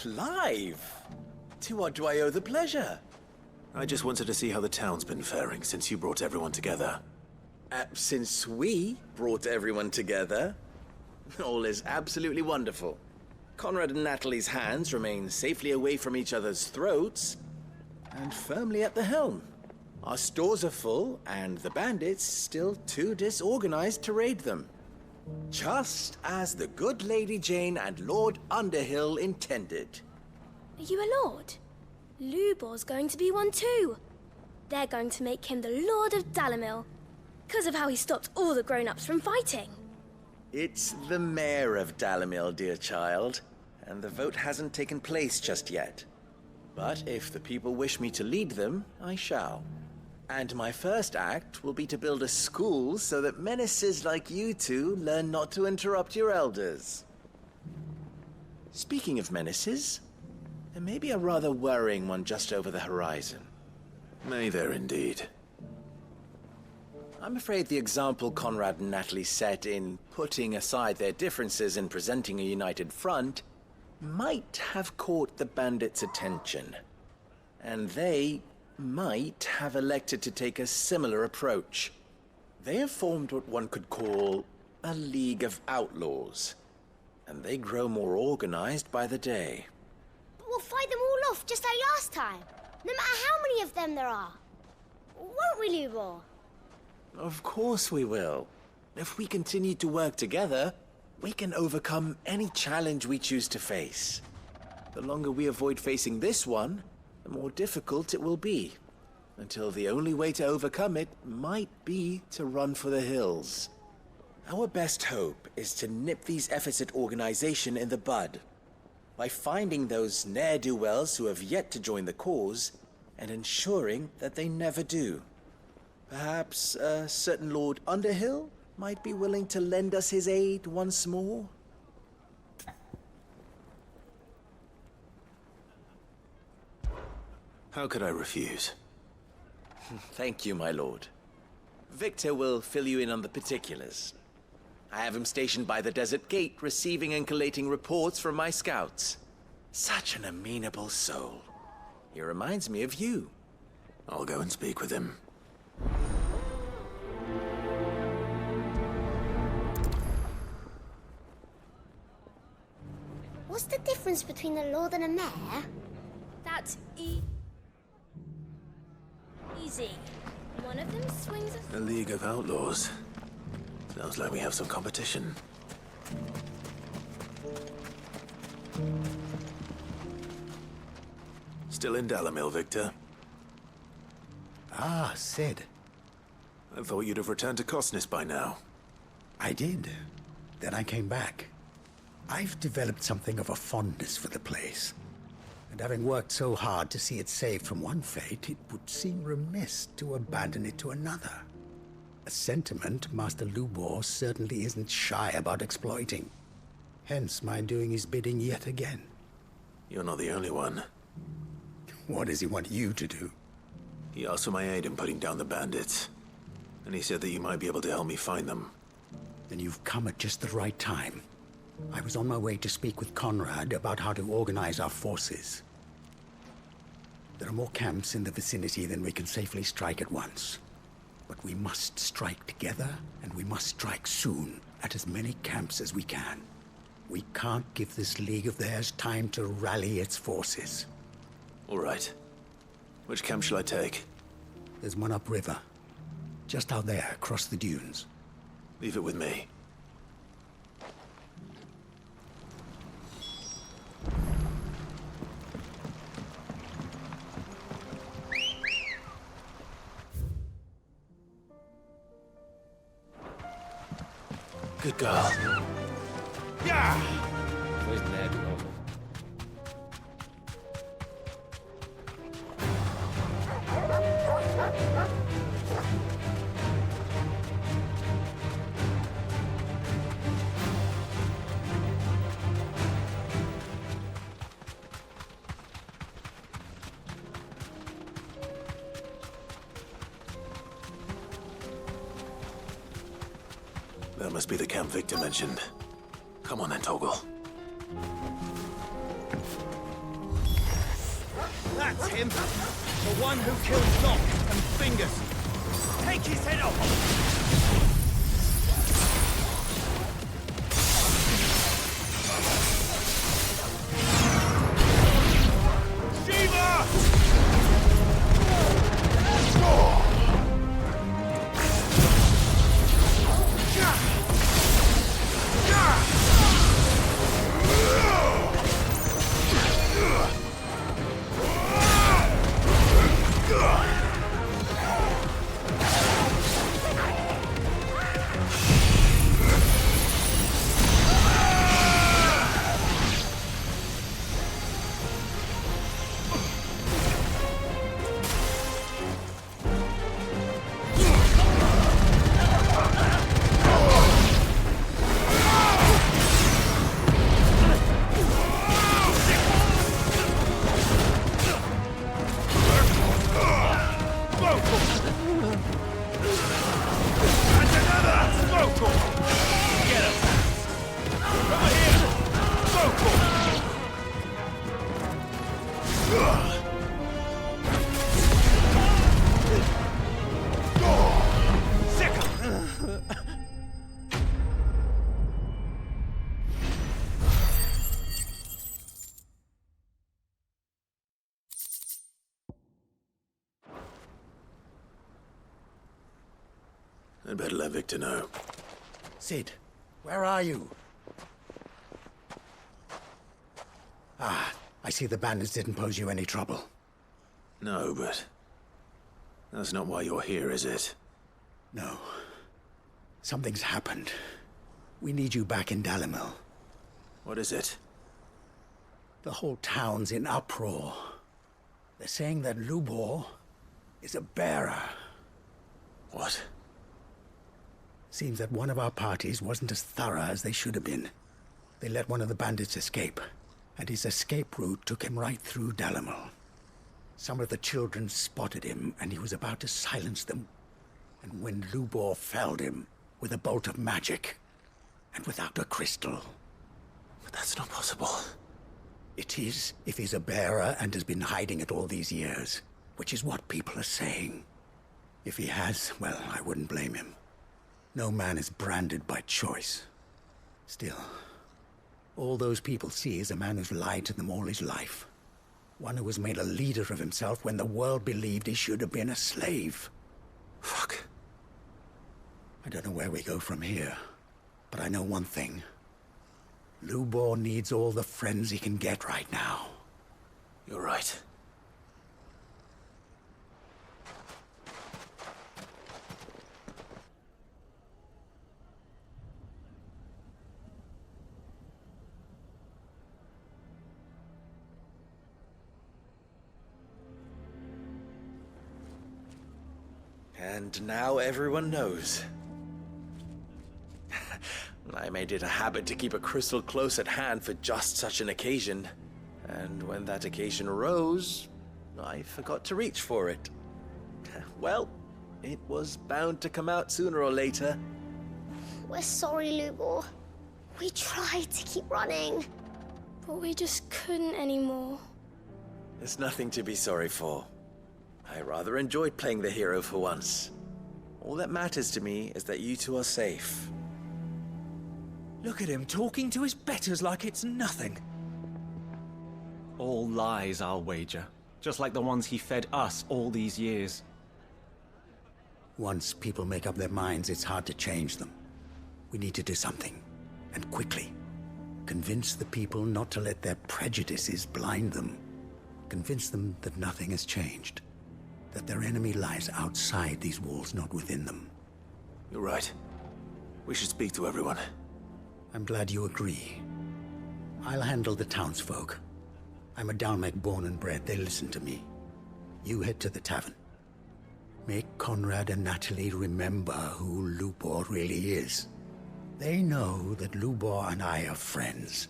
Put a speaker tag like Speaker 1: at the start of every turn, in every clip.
Speaker 1: Clive! To what do I owe the pleasure?
Speaker 2: I just wanted to see how the town's been faring since you brought everyone together.
Speaker 1: Since we brought everyone together, all is absolutely wonderful. Conrad and Natalie's hands remain safely away from each other's throats and firmly at the helm. Our stores are full, and the bandits still too disorganized to raid them. Just as the good Lady Jane and Lord Underhill intended.
Speaker 3: Are you a lord? Lubor's going to be one too. They're going to make him the Lord of Dalimil, because of how he stopped all the grown-ups from fighting.
Speaker 1: It's the mayor of Dalimil, dear child, and the vote hasn't taken place just yet. But if the people wish me to lead them, I shall. And my first act will be to build a school so that menaces like you two learn not to interrupt your elders. Speaking of menaces, there may be a rather worrying one just over the horizon.
Speaker 2: May there indeed.
Speaker 1: I'm afraid the example Conrad and Natalie set in putting aside their differences and presenting a united front might have caught the bandits' attention. And they might have elected to take a similar approach. They have formed what one could call a League of Outlaws, and they grow more organized by the day.
Speaker 4: But we'll fight them all off just like last time, no matter how many of them there are. Won't we, Lubor?
Speaker 1: Of course we will. If we continue to work together, we can overcome any challenge we choose to face. The longer we avoid facing this one, the more difficult it will be, until the only way to overcome it might be to run for the hills. Our best hope is to nip these efforts at organization in the bud, by finding those ne'er-do-wells who have yet to join the cause, and ensuring that they never do. Perhaps a certain Lord Underhill might be willing to lend us his aid once more?
Speaker 2: How could I refuse?
Speaker 1: Thank you, my lord. Victor will fill you in on the particulars. I have him stationed by the desert gate, receiving and collating reports from my scouts. Such an amenable soul. He reminds me of you.
Speaker 2: I'll go and speak with him.
Speaker 4: What's the difference between a lord and a mayor?
Speaker 3: That's easy. One of them swings a...
Speaker 2: A League of Outlaws. Sounds like we have some competition. Still in Dalimil, Victor?
Speaker 5: Ah, Sid.
Speaker 2: I thought you'd have returned to Cosnis by now.
Speaker 5: I did. Then I came back. I've developed something of a fondness for the place. And having worked so hard to see it saved from one fate, it would seem remiss to abandon it to another. A sentiment Master Lubor certainly isn't shy about exploiting. Hence my doing his bidding yet again.
Speaker 2: You're not the only one.
Speaker 5: What does he want you to do?
Speaker 2: He asked for my aid in putting down the bandits. And he said that you might be able to help me find them.
Speaker 5: Then you've come at just the right time. I was on my way to speak with Conrad about how to organize our forces. There are more camps in the vicinity than we can safely strike at once. But we must strike together, and we must strike soon at as many camps as we can. We can't give this league of theirs time to rally its forces.
Speaker 2: All right. Which camp shall I take?
Speaker 5: There's one upriver. Just out there, across the dunes.
Speaker 2: Leave it with me. Good girl.
Speaker 1: Yeah!
Speaker 2: That must be the camp Victor mentioned. Come on then, Toggle.
Speaker 6: It's him. The one who killed Doc and Fingers. Take his head off!
Speaker 2: I'd better let Victor know.
Speaker 5: Sid, where are you? Ah, I see the bandits didn't pose you any trouble.
Speaker 2: No, but that's not why you're here, is it?
Speaker 5: No. Something's happened. We need you back in Dalimil.
Speaker 2: What is it?
Speaker 5: The whole town's in uproar. They're saying that Lubor is a bearer.
Speaker 2: What?
Speaker 5: Seems that one of our parties wasn't as thorough as they should have been. They let one of the bandits escape, and his escape route took him right through Dalimil. Some of the children spotted him, and he was about to silence them. And when Lubor felled him with a bolt of magic, and without a crystal.
Speaker 2: But that's not possible.
Speaker 5: It is, if he's a bearer and has been hiding it all these years, which is what people are saying. If he has, well, I wouldn't blame him. No man is branded by choice. Still, all those people see is a man who's lied to them all his life. One who was made a leader of himself when the world believed he should have been a slave.
Speaker 2: Fuck.
Speaker 5: I don't know where we go from here, but I know one thing. Lubor needs all the friends he can get right now.
Speaker 2: You're right.
Speaker 1: And now everyone knows. I made it a habit to keep a crystal close at hand for just such an occasion. And when that occasion arose, I forgot to reach for it. Well, it was bound to come out sooner or later.
Speaker 4: We're sorry, Lubor. We tried to keep running.
Speaker 3: But we just couldn't anymore.
Speaker 1: There's nothing to be sorry for. I rather enjoyed playing the hero for once. All that matters to me is that you two are safe.
Speaker 6: Look at him talking to his betters like it's nothing. All lies, I'll wager. Just like the ones he fed us all these years.
Speaker 5: Once people make up their minds, it's hard to change them. We need to do something, and quickly. Convince the people not to let their prejudices blind them. Convince them that nothing has changed. That their enemy lies outside these walls, not within them.
Speaker 2: You're right. We should speak to everyone.
Speaker 5: I'm glad you agree. I'll handle the townsfolk. I'm a Dalmec born and bred. They listen to me. You head to the tavern. Make Conrad and Natalie remember who Lubor really is. They know that Lubor and I are friends.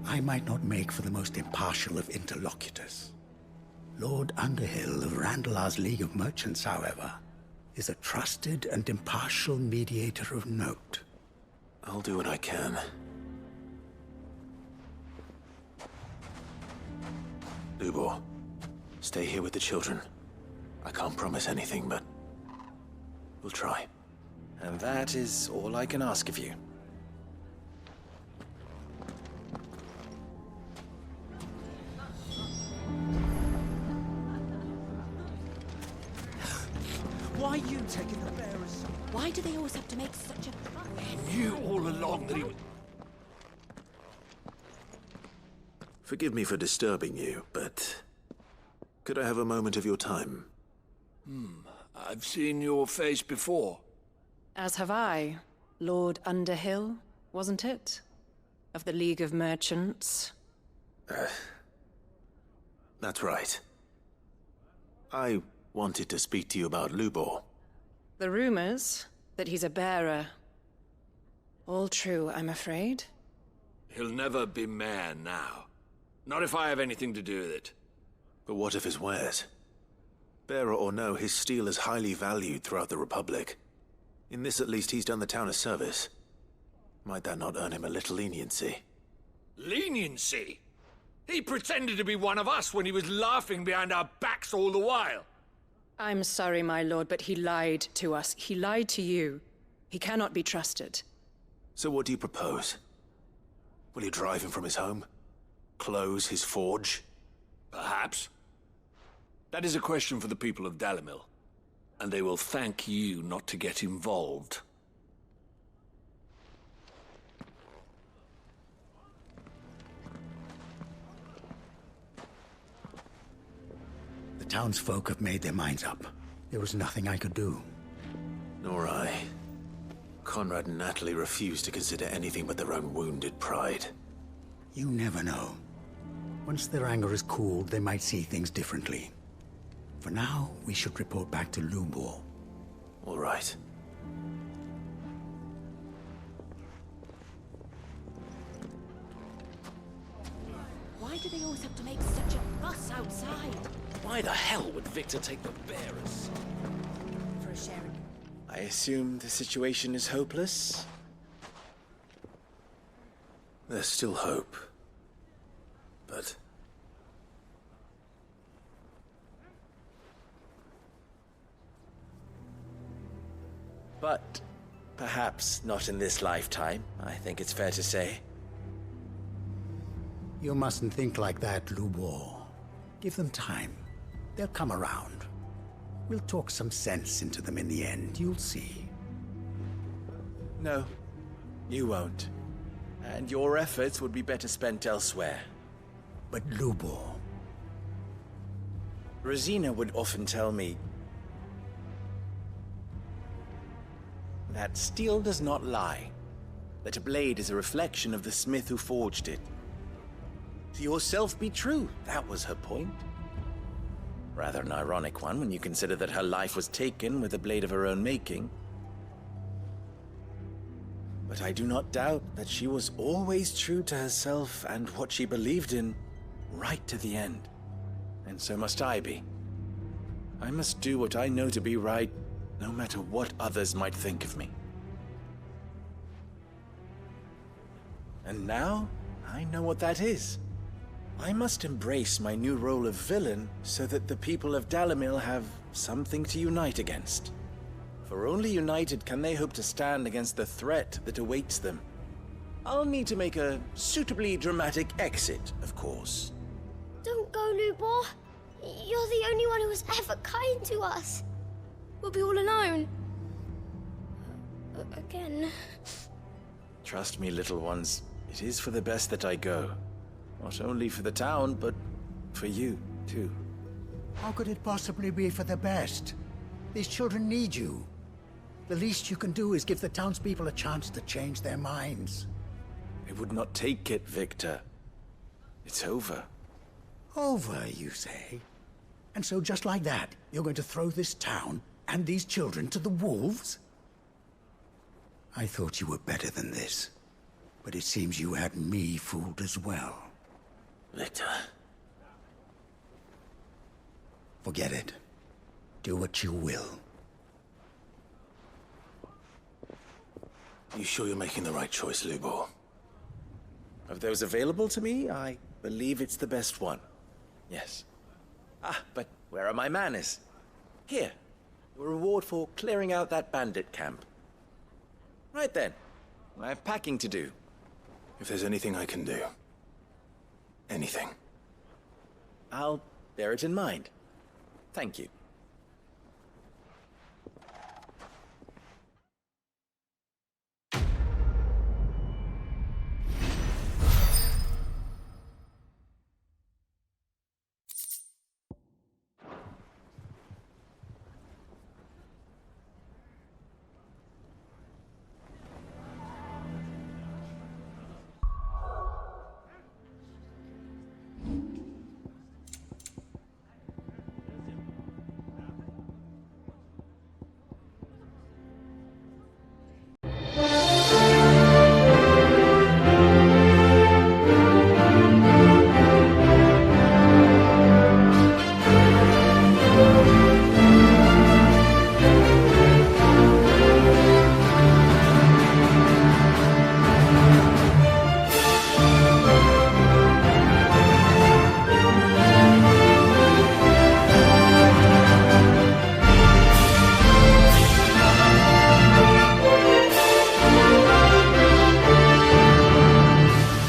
Speaker 5: I might not make for the most impartial of interlocutors. Lord Underhill of Randalar's League of Merchants, however, is a trusted and impartial mediator of note.
Speaker 2: I'll do what I can. Lubor, Stay here with the children. I can't promise anything, but we'll try.
Speaker 1: And that is all I can ask of you.
Speaker 6: Why are you taking the bearers?
Speaker 7: Why do they always have to make such a fuss?
Speaker 6: He knew all along that he was...
Speaker 2: Forgive me for disturbing you, but could I have a moment of your time?
Speaker 6: I've seen your face before.
Speaker 7: As have I. Lord Underhill, wasn't it? Of the League of Merchants.
Speaker 2: That's right. I wanted to speak to you about Lubor.
Speaker 7: The rumors that he's a bearer. All true, I'm afraid.
Speaker 6: He'll never be mayor now. Not if I have anything to do with it.
Speaker 2: But what of his wares? Bearer or no, his steel is highly valued throughout the Republic. In this at least, he's done the town a service. Might that not earn him a little leniency?
Speaker 6: Leniency? He pretended to be one of us when he was laughing behind our backs all the while.
Speaker 7: I'm sorry, my lord, but he lied to us. He lied to you. He cannot be trusted.
Speaker 2: So what do you propose? Will you drive him from his home? Close his forge?
Speaker 6: Perhaps. That is a question for the people of Dalimil. And they will thank you not to get involved.
Speaker 5: The townsfolk have made their minds up. There was nothing I could do.
Speaker 2: Nor I. Conrad and Natalie refused to consider anything but their own wounded pride.
Speaker 5: You never know. Once their anger is cooled, they might see things differently. For now, we should report back to Lubor.
Speaker 2: All right.
Speaker 7: Why do they always have to make such a fuss outside?
Speaker 1: Why the hell would Victor take the bearers?
Speaker 7: For a sharing.
Speaker 1: I assume the situation is hopeless?
Speaker 2: There's still hope. But...
Speaker 1: But perhaps not in this lifetime, I think it's fair to say.
Speaker 5: You mustn't think like that, Lubor. Give them time. They'll come around. We'll talk some sense into them in the end, you'll see.
Speaker 1: No, you won't. And your efforts would be better spent elsewhere.
Speaker 5: But Lubor...
Speaker 1: Rosina would often tell me that steel does not lie, that a blade is a reflection of the smith who forged it. To yourself be true, that was her point. Rather an ironic one when you consider that her life was taken with a blade of her own making. But I do not doubt that she was always true to herself and what she believed in, right to the end. And so must I be. I must do what I know to be right, no matter what others might think of me. And now, I know what that is. I must embrace my new role of villain so that the people of Dalimil have something to unite against. For only united can they hope to stand against the threat that awaits them. I'll need to make a suitably dramatic exit, of course.
Speaker 4: Don't go, Lubor. You're the only one who was ever kind to us.
Speaker 3: We'll be all alone. Again.
Speaker 1: Trust me, little ones. It is for the best that I go. Not only for the town, but for you, too.
Speaker 5: How could it possibly be for the best? These children need you. The least you can do is give the townspeople a chance to change their minds.
Speaker 1: I would not take it, Victor. It's over.
Speaker 5: Over, you say? And so just like that, you're going to throw this town and these children to the wolves? I thought you were better than this. But it seems you had me fooled as well.
Speaker 2: Victor...
Speaker 5: Forget it. Do what you will.
Speaker 2: You sure you're making the right choice, Lubor?
Speaker 1: Of those available to me, I believe it's the best one. Yes. Ah, but where are my manners? Here, a reward for clearing out that bandit camp. Right then, I have packing to do.
Speaker 2: If there's anything I can do. Anything.
Speaker 1: I'll bear it in mind. Thank you.